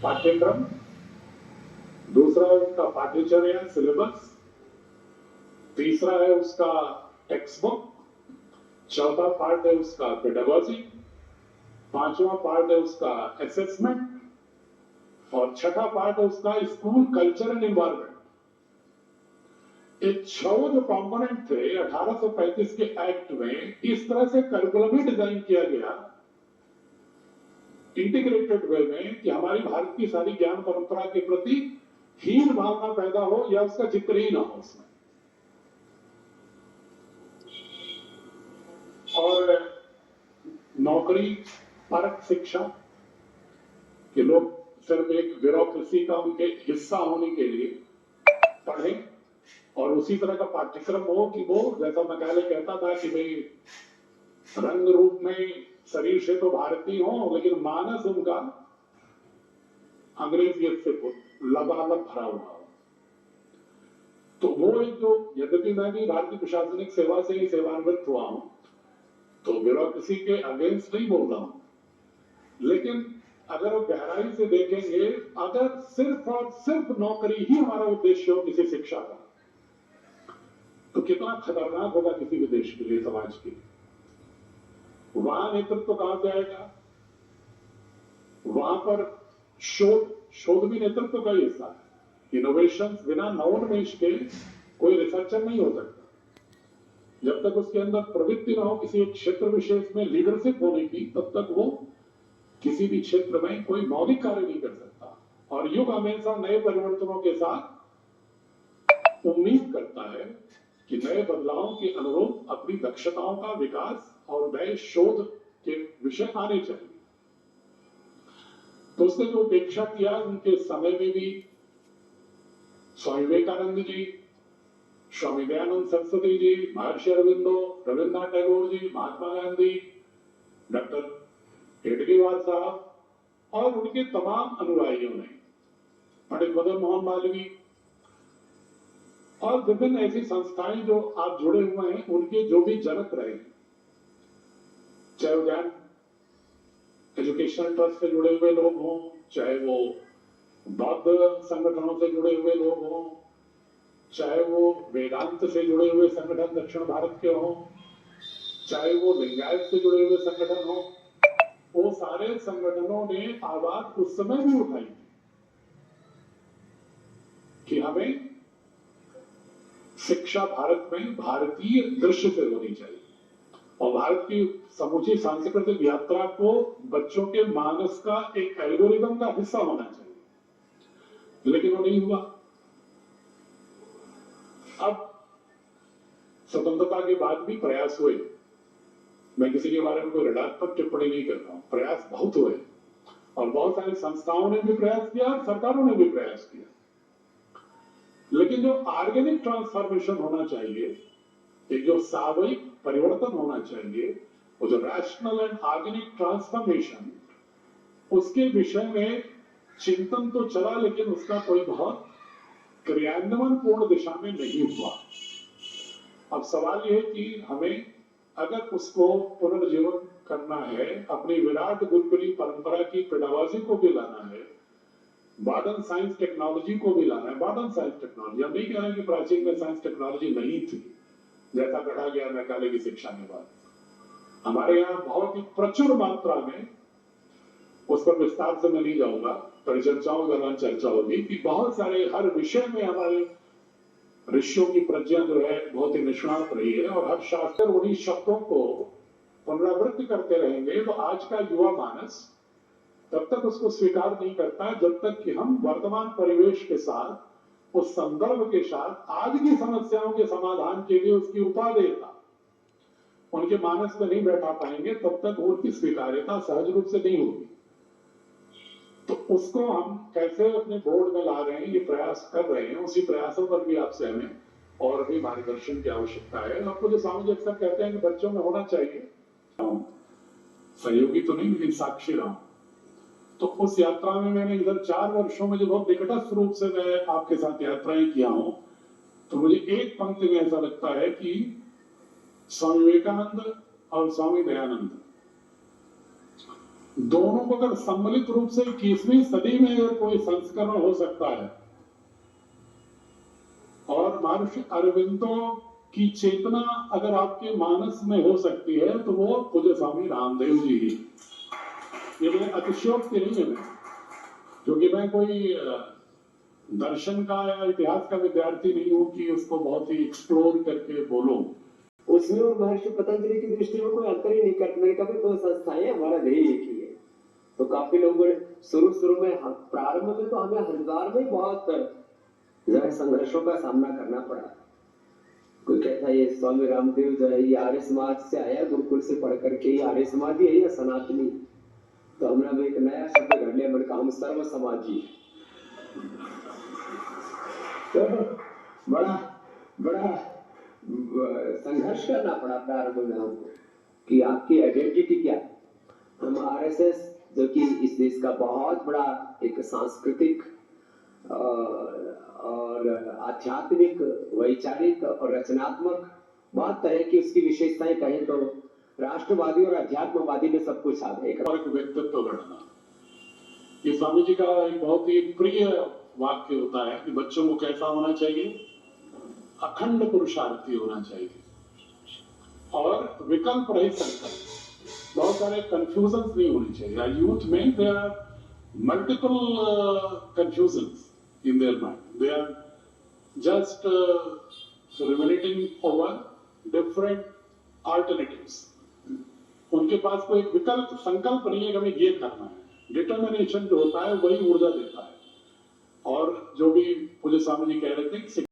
पाठ्यक्रम, दूसरा है उसका पाठ्यचर्या सिलेबस, तीसरा है उसका टेक्स्ट बुक, चौथा पार्ट है उसका पेडागोजी, पांचवा पार्ट है उसका असेसमेंट और छठा पार्ट है उसका स्कूल कल्चर एंड एनवायरमेंट। ये 6 जो कॉम्पोनेंट थे 1835 के एक्ट में, इस तरह से करिकुलम ही डिजाइन किया गया इंटीग्रेटेड वे में कि हमारी भारत की सारी ज्ञान परंपरा के प्रति हीन भावना पैदा हो या उसका जिक्र ही ना हो उसमें। और नौकरी परक शिक्षा कि लोग सिर्फ एक ब्यूरोक्रेसी का उनके हिस्सा होने के लिए पढ़ें और उसी तरह का पाठ्यक्रम हो कि वो, जैसा मैकाले कहता था कि भाई रंग रूप में शरीर से तो भारतीय हो लेकिन मानस उनका अंग्रेजियत से लबालब भरा हुआ हो। तो वो एक जो, यद्यपि मैं भी भारतीय प्रशासनिक सेवा से ही सेवानिवृत्त हुआ हूं तो ब्यूरोक्रेसी के अगेंस्ट नहीं बोल रहा हूं, लेकिन अगर वो गहराई से देखेंगे, अगर सिर्फ और सिर्फ नौकरी ही हमारा उद्देश्य हो किसी शिक्षा का, तो कितना खतरनाक होगा किसी भी देश के लिए, समाज के लिए। वहां नेतृत्व कहां से आएगा? वहां पर शोध भी नेतृत्व का ही हिस्सा है। इनोवेशन बिना नवोन्मेष के कोई रिसर्चर नहीं हो सकता। जब तक उसके अंदर प्रवृत्ति ना हो किसी एक क्षेत्र विशेष में लीडरशिप होने की, तब तक वो किसी भी क्षेत्र में कोई मौलिक कार्य नहीं कर सकता। और युग हमेशा नए परिवर्तनों के साथ उम्मीद करता है कि नए बदलावों के अनुरूप अपनी दक्षताओं का विकास और नए शोध के विषय आने चाहिए। तो उसने जो अपेक्षा किया, उनके समय में भी स्वामी विवेकानंद जी, स्वामी दयानंद सरस्वती जी, महर्षि अरविंदो, रविन्द्रनाथ टैगोर जी, महात्मा गांधी, डॉक्टर हेडगेवार साहब और उनके तमाम अनुयायियों ने, पंडित मदन मोहन मालवीय और विभिन्न ऐसी संस्थाएं जो आप जुड़े हुए हैं, उनके जो भी जनक रहे, चाहे वो ज्ञान एजुकेशनल ट्रस्ट से जुड़े हुए लोग हों, चाहे वो बौद्ध संगठनों से जुड़े हुए लोग हों, चाहे वो वेदांत से जुड़े हुए संगठन दक्षिण भारत के हों, चाहे वो लिंगायत से जुड़े हुए संगठन हों, वो सारे संगठनों ने आवाज उस समय भी उठाई कि हमें शिक्षा भारत में भारतीय दृश्य से होनी चाहिए और भारत की समूची सांस्कृतिक यात्रा को बच्चों के मानस का एक एल्गोरिदम का हिस्सा होना चाहिए। लेकिन वो नहीं हुआ। अब स्वतंत्रता के बाद भी प्रयास हुए, मैं किसी के बारे में कोई ऋणात्मक टिप्पणी नहीं कर रहा हूं, प्रयास बहुत हुए और बहुत सारी संस्थाओं ने भी प्रयास किया और सरकारों ने भी प्रयास किया। लेकिन जो ऑर्गेनिक ट्रांसफॉर्मेशन होना चाहिए, एक जो सावयिक परिवर्तन होना चाहिए, वो जो रैशनल एंड ऑर्गेनिक ट्रांसफॉर्मेशन, उसके विषय में चिंतन तो चला लेकिन उसका कोई बहुत क्रियान्वयन पूर्ण दिशा में नहीं हुआ। अब सवाल यह है कि हमें अगर उसको पुनर्जीवन करना है, अपनी विराट गुरुकुली परंपरा की पेडागोजी को भी लाना है, मॉडर्न साइंस टेक्नोलॉजी को भी लाना है। मॉडर्न साइंस टेक्नोलॉजी, हम नहीं कह रहे कि प्राचीन में साइंस टेक्नोलॉजी नहीं थी, जैसा कहा गया मैकाले की शिक्षा के बाद। हमारे यहाँ बहुत ही प्रचुर मात्रा में, उस पर विस्तार से मैं नहीं जाऊंगा, परिचर्चाओं के दौरान चर्चा होगी कि बहुत सारे हर विषय में हमारे ऋषियों की प्रज्ञा जो है बहुत ही निष्णात रही है और हर शास्त्र उन्हीं शब्दों को पुनरावृत्ति करते रहेंगे। तो आज का युवा मानस तब तक उसको स्वीकार नहीं करता जब तक कि हम वर्तमान परिवेश के साथ, उस संदर्भ के साथ आज की समस्याओं के समाधान के लिए उसकी उपादेयता उनके मानस में नहीं बैठा पाएंगे, तब तक उनकी स्वीकार्यता सहज रूप से नहीं होगी। तो उसको हम कैसे अपने बोर्ड में ला रहे हैं, ये प्रयास कर रहे हैं। उसी प्रयासों पर भी आपसे हमें और भी मार्गदर्शन की आवश्यकता है। आपको जो स्वामी जी अक्सर कहते हैं कि बच्चों में होना चाहिए, सहयोगी तो नहीं लेकिन साक्षी रहा। तो उस यात्रा में मैंने इधर 4 वर्षों में जो बहुत निकटस्थ रूप से मैं आपके साथ यात्राएं किया हूं, तो मुझे एक पंक्ति में ऐसा लगता है कि स्वामी विवेकानंद और स्वामी दयानंद दोनों को अगर सम्मिलित रूप से 21वीं सदी में अगर कोई संस्करण हो सकता है और महर्षि अरविंदो की चेतना अगर आपके मानस में हो सकती है तो वो पूज्य स्वामी रामदेव जी ही। ये मैं अतिशयोक्ति नहीं है मैं, क्योंकि मैं कोई दर्शन का या इतिहास का विद्यार्थी नहीं हूं कि उसको बहुत ही एक्सप्लोर करके बोलूं। उसमें और महर्षि पतंजलि की दृष्टि में कोई अंतर ही नहीं करते। मैंने कहा दो संस्थाएं हमारा ध्येय एक ही है। तो काफी लोगों ने शुरू में प्रारंभ में तो हमें हरिद्वार में बहुत जरा संघर्षों का सामना करना पड़ा। कोई कहता ये स्वामी रामदेव जो है ये आर्य समाज से आया, गुरुकुल से पढ़ करके ये आर्य समाजी है या सनातनी। तो हमने अब एक नया शब्द घड़ लिया, मैंने कहा हम सर्व समाजी। तो बड़ा संघर्ष करना पड़ा प्रारंभ में हमको कि आपकी आइडेंटिटी क्या है। हम आरएसएस जो कि इस देश का बहुत बड़ा एक सांस्कृतिक और आध्यात्मिक, वैचारिक और रचनात्मक बहुत तरह की उसकी विशेषताएं कहें तो राष्ट्रवादी और अध्यात्मवादी में सब कुछ आ गए। एक व्यक्तित्व गढ़ना, ये स्वामी जी का एक बहुत ही प्रिय वाक्य होता है कि बच्चों को कैसा होना चाहिए, अखंड पुरुषार्थी होना चाहिए और विकल्प रहित संकल्प। बहुत सारे कंफ्यूजन नहीं होनी चाहिए। यूथ में there are multiple confusions in their mind. They are just ruminating over different alternatives. उनके पास कोई विकल्प संकल्प नहीं है कि हमें ये करना है। डिटर्मिनेशन जो होता है वही ऊर्जा देता है। और जो भी पूज्य स्वामी जी कह रहे थे